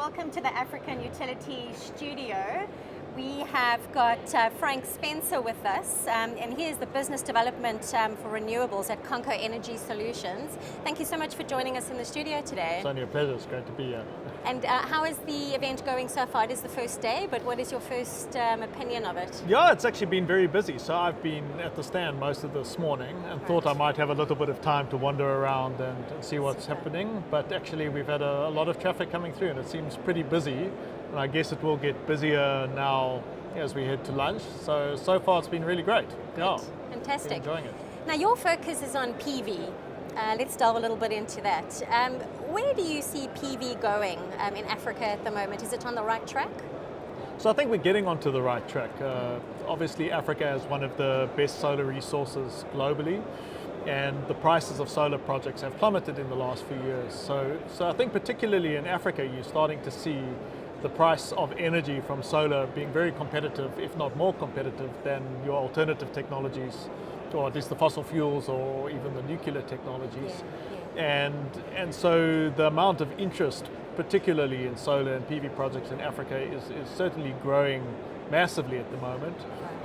Welcome to the African Utility Studio. We have got Frank Spencer with us, and he is the Business Development for Renewables at Conco Energy Solutions. Thank you so much for joining us in the studio today. It's only a pleasure, it's great to be here. And how is the event going so far? It is the first day, but what is your first opinion of it? Yeah, it's actually been very busy. So I've been at the stand most of this morning and thought I might have a little bit of time to wander around and see what's happening. But actually we've had a lot of traffic coming through and it seems pretty busy. And I guess it will get busier now as we head to lunch. So far it's been really great. Yeah, fantastic. Enjoying it. Now your focus is on PV. Let's delve a little bit into that. Where do you see PV going in Africa at the moment? Is it on the right track? So I think we're getting onto the right track. Obviously Africa is one of the best solar resources globally, and the prices of solar projects have plummeted in the last few years. So I think particularly in Africa you're starting to see the price of energy from solar being very competitive, if not more competitive than your alternative technologies, or at least the fossil fuels or even the nuclear technologies. And so the amount of interest, particularly in solar and PV projects in Africa, is certainly growing massively at the moment.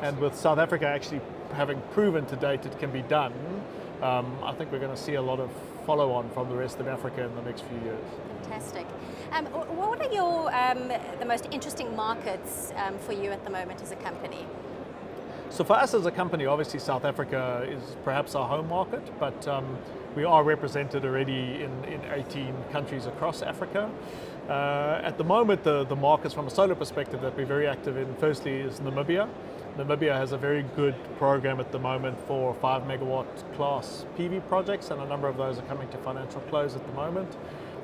And with South Africa actually having proven to date it can be done, I think we're going to see a lot of follow-on from the rest of Africa in the next few years. Fantastic. What are the most interesting markets for you at the moment as a company? So for us as a company, obviously South Africa is perhaps our home market, but we are represented already in 18 countries across Africa. At the moment, the markets from a solar perspective that we're very active in, firstly, is Namibia. Namibia has a very good program at the moment for 5 megawatt class PV projects, and a number of those are coming to financial close at the moment.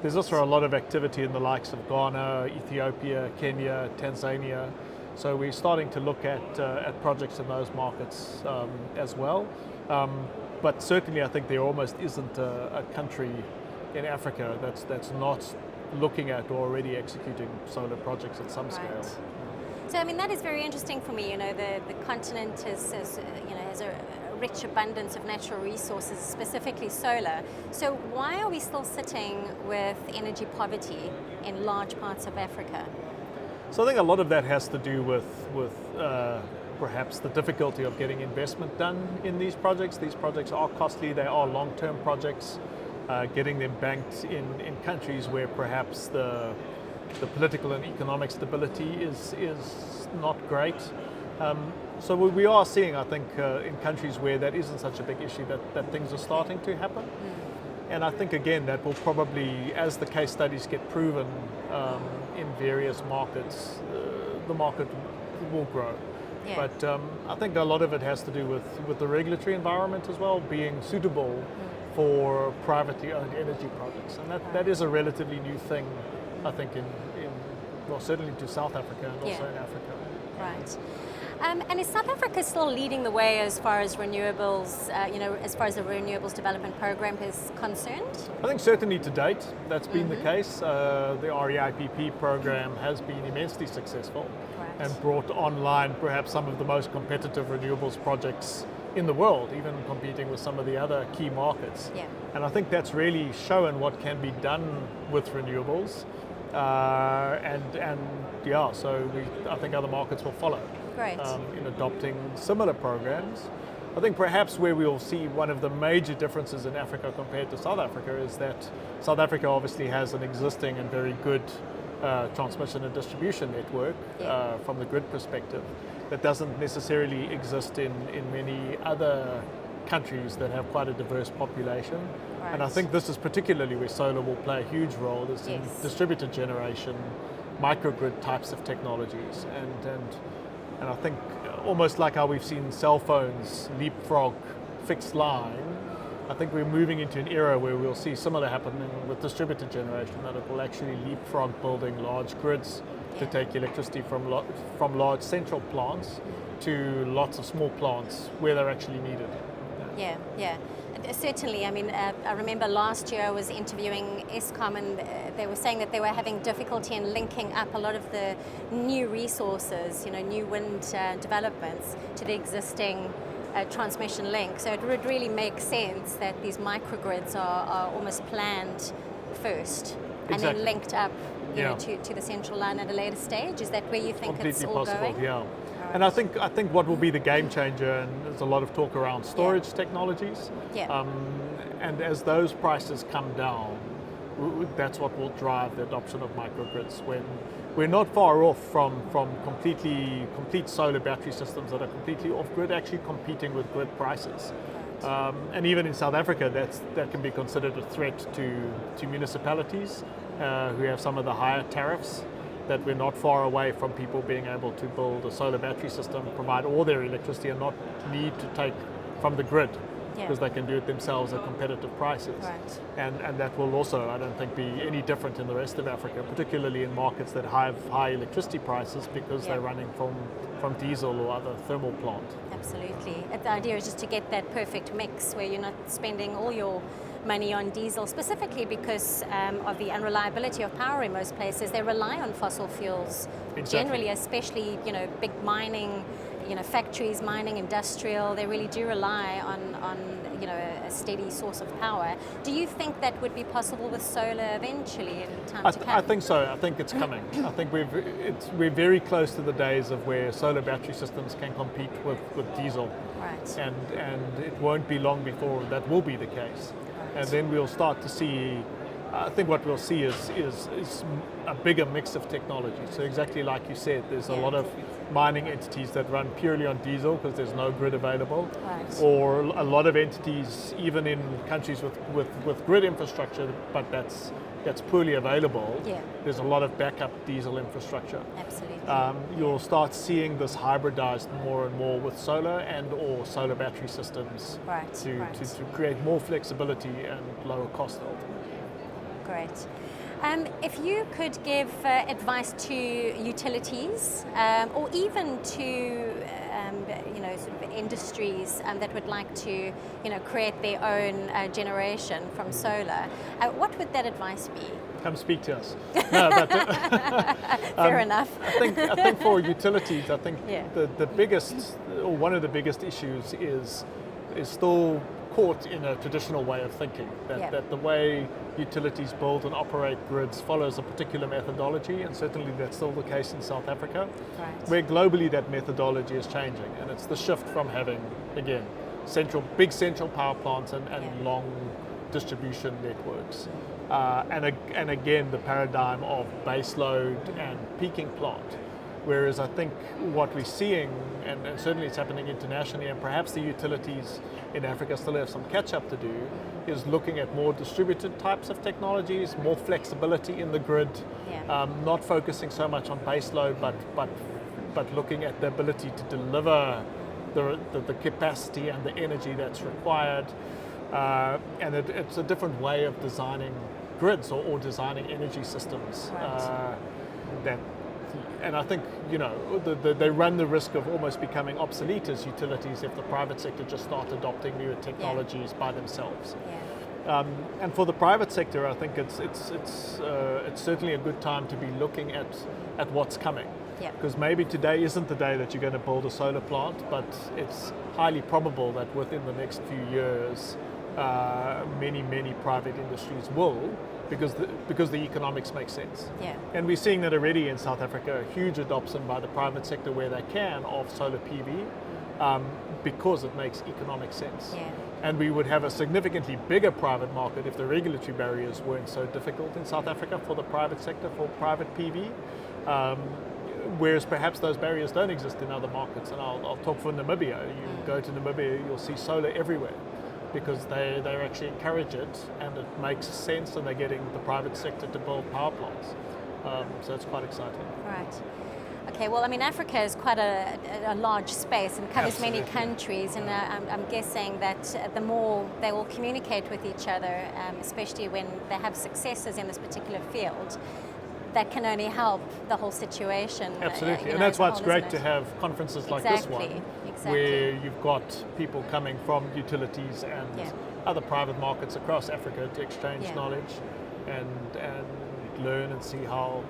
There's also a lot of activity in the likes of Ghana, Ethiopia, Kenya, Tanzania. So we're starting to look at projects in those markets as well. But certainly I think there almost isn't a country in Africa that's not looking at or already executing solar projects at some scale. So I mean that is very interesting for me. You know, the continent has a rich abundance of natural resources, specifically solar. So why are we still sitting with energy poverty in large parts of Africa? So I think a lot of that has to do with perhaps the difficulty of getting investment done in these projects. These projects are costly, they are long-term projects. Getting them banked in countries where perhaps the political and economic stability is not great. So we are seeing, I think, in countries where that isn't such a big issue, that things are starting to happen. And I think, again, that will probably, as the case studies get proven in various markets, the market will grow. Yeah. But I think a lot of it has to do with the regulatory environment as well, being suitable for privately owned energy projects. And that is a relatively new thing, I think, well, certainly to South Africa and also in Africa. Right. And is South Africa still leading the way as far as renewables, as far as the renewables development program is concerned? I think certainly to date that's been the case. The REIPP program has been immensely successful and brought online perhaps some of the most competitive renewables projects in the world, even competing with some of the other key markets. Yeah. And I think that's really shown what can be done with renewables. So I think other markets will follow. Great. In adopting similar programs. I think perhaps where we'll see one of the major differences in Africa compared to South Africa is that South Africa obviously has an existing and very good transmission and distribution network from the grid perspective that doesn't necessarily exist in many other countries that have quite a diverse population. Right. And I think this is particularly where solar will play a huge role, is in distributed generation, microgrid types of technologies. And I think almost like how we've seen cell phones leapfrog fixed line, I think we're moving into an era where we'll see similar happening with distributed generation, that it will actually leapfrog building large grids to take electricity from large central plants to lots of small plants where they're actually needed. Yeah. Certainly. I mean, I remember last year I was interviewing Eskom, and they were saying that they were having difficulty in linking up a lot of the new resources, new wind developments to the existing transmission link. So it would really make sense that these microgrids are almost planned first and then linked up you know, to the central line at a later stage? Is that where you think it's all possible, going? yeah. Right. And I think what will be the game changer, and there's a lot of talk around storage technologies, and as those prices come down, that's what will drive the adoption of microgrids. When we're not far off from complete solar battery systems that are completely off grid, actually competing with grid prices. And even in South Africa, that can be considered a threat to municipalities who have some of the higher tariffs. That we're not far away from people being able to build a solar battery system, provide all their electricity, and not need to take from the grid, because they can do it themselves at competitive prices. Right. And that will also, I don't think, be any different in the rest of Africa, particularly in markets that have high electricity prices because they're running from diesel or other thermal plant. Absolutely. The idea is just to get that perfect mix where you're not spending all your money on diesel, specifically because of the unreliability of power in most places. They rely on fossil fuels generally, especially, you know, big mining, you know, factories, mining, industrial. They really do rely on you know, a steady source of power. Do you think that would be possible with solar eventually in time to come? I think so. I think it's coming. I think we're very close to the days of where solar battery systems can compete with diesel. Right. And it won't be long before that will be the case. And then we'll start to see, I think what we'll see is a bigger mix of technology. So exactly like you said, there's a lot of mining entities that run purely on diesel because there's no grid available. Right. Or a lot of entities, even in countries with grid infrastructure, but that's poorly available. Yeah. There's a lot of backup diesel infrastructure. Absolutely. You'll start seeing this hybridized more and more with solar and or solar battery systems to create more flexibility and lower cost ultimately. Great. If you could give advice to utilities or even to you know, sort of industries that would like to, you know, create their own generation from solar, what would that advice be? Come speak to us. No, but fair enough. I think for utilities, I think the biggest, or one of the biggest issues is still caught in a traditional way of thinking, that the way utilities build and operate grids follows a particular methodology, and certainly that's still the case in South Africa, where globally that methodology is changing, and it's the shift from having, again, big central power plants and long distribution networks, and again the paradigm of baseload and peaking plant. Whereas I think what we're seeing, and certainly it's happening internationally, and perhaps the utilities in Africa still have some catch up to do, is looking at more distributed types of technologies, more flexibility in the grid, not focusing so much on baseload, but looking at the ability to deliver the capacity and the energy that's required. And it's a different way of designing grids or designing energy systems and I think, you know, they run the risk of almost becoming obsolete as utilities if the private sector just start adopting newer technologies by themselves. And for the private sector, I think it's certainly a good time to be looking at what's coming. Because maybe today isn't the day that you're going to build a solar plant, but it's highly probable that within the next few years, many private industries will, because the economics make sense. And we're seeing that already in South Africa, a huge adoption by the private sector where they can of solar PV, because it makes economic sense. And we would have a significantly bigger private market if the regulatory barriers weren't so difficult in South Africa for the private sector, for private PV. Whereas perhaps those barriers don't exist in other markets. And I'll talk for Namibia. You go to Namibia, you'll see solar everywhere, because they actually encourage it and it makes sense, and they're getting the private sector to build power plants. So it's quite exciting. Right. Okay, well, I mean, Africa is quite a large space and covers many countries, and I'm guessing that the more they will communicate with each other, especially when they have successes in this particular field, that can only help the whole situation. Absolutely, and that's why it's great to have conferences like this one, where you've got people coming from utilities and other private markets across Africa to exchange knowledge and learn and see how,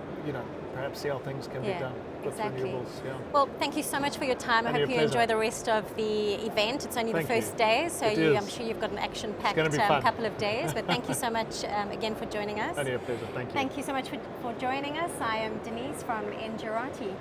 perhaps see how things can be done with exactly. renewables. Yeah. Well, thank you so much for your time. I hope you enjoy the rest of the event. It's only the first day, so I'm sure you've got an action-packed couple of days. But thank you so much again for joining us. Only a pleasure. Thank you. Thank you so much for joining us. I am Denise from Njirati.